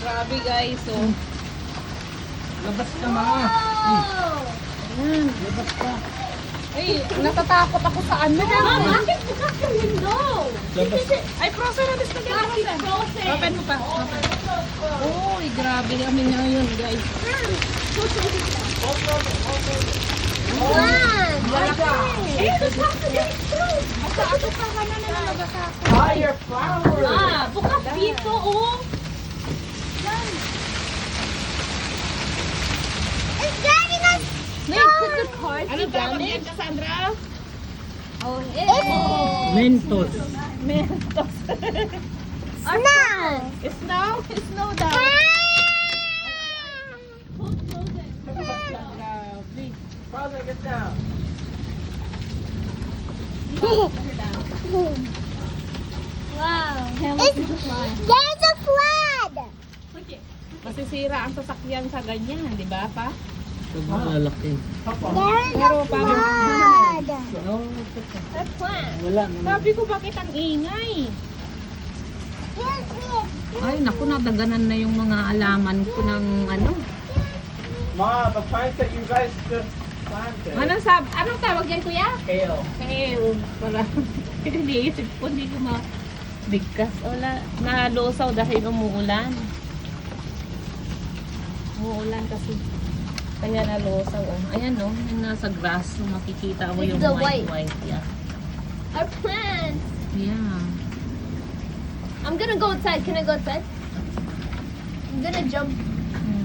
Grabe guys, oh. Labas ka mga. Labas ka. Ay, natatakot ako sa ano. Bakit bukas yung window? Labas. Ay, frozen na disco dyan. Bakit frozen? Open mo pa. Open. Uy, grabe kami ngayon guys. One. Eh, ako pa ka na nalabas ako. Fire flower. Bukas dito, oh. It's getting us. Ano tawag yan, Cassandra? Oh, Mentos. Mentos. Snow. Snow? Snow daw. Grabe. Father, get down. Wow. There's a flood. Masisira ang sasakyan sa ganyan, di ba pa? Sobrang lalaki. There's Pero a parang flood. Oh, A plant. wala naman. sabi ko bakit ang ingay? Here's it. Ay, naku, nadaganan na yung mga alaman ko ng ano. Ma, the plant that you guys just planted. Anong tawag yan, kuya? Kale. Kale. Para, iniisip ko, hindi ko mabigkas. Wala, nalusaw dahil umuulan. Umuulan kasi. Kaya nalusaw. Oh. Ayan, no? Yung nasa grass, so makikita mo It's yung the white. Yeah. A plant. Yeah. I'm gonna go outside. Can I go outside? I'm gonna jump. Mhm.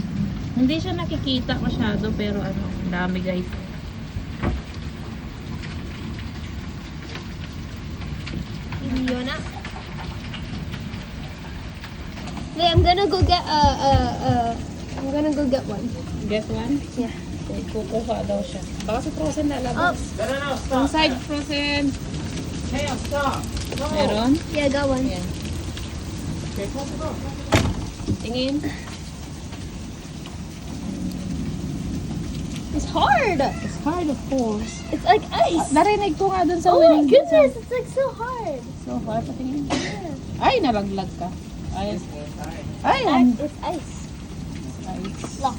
Hindi siya nakikita masyado, pero ano, ang dami guys. Yona. Hey, I'm gonna go get I'm gonna go get one. Get one? Yeah. Okay, kukuha daw siya. Baka si Frozen Oh, lalabas. No, stop. Inside Frozen. Kale, stop. No. Meron? yeah, got one. Ayan. Okay, go. Tingin. It's hard. It's hard of course. It's like ice. Narinig ko nga dun sa Oh my winning goodness, it's like so hard. So hard. Patingin. Ay, nalaglag ka. Ay, ay, It's ice. ice. Lock.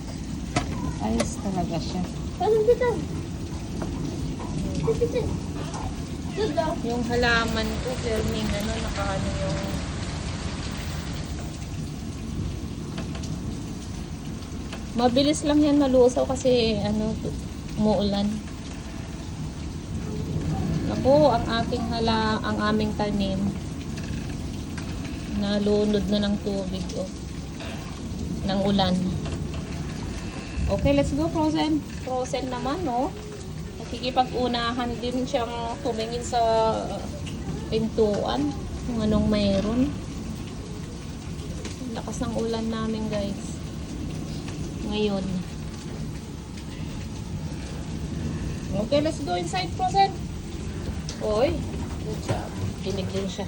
Ice talaga siya. Paano dito? Good daw. Yung halaman ko, filming, ano, nakaano yung... Mabilis lang yan malusaw kasi, ano, umuulan. Ako, ang aming tanim, nalunod na ng tubig, oh, ng ulan. Okay, let's go, Frozen. Frozen naman, no? Nakikipag-unahan din siyang tumingin sa pintuan kung anong mayroon. Lakas ng ulan namin, guys. Ngayon. Okay, let's go inside, Frozen. Oy, good job. Dinig din siya.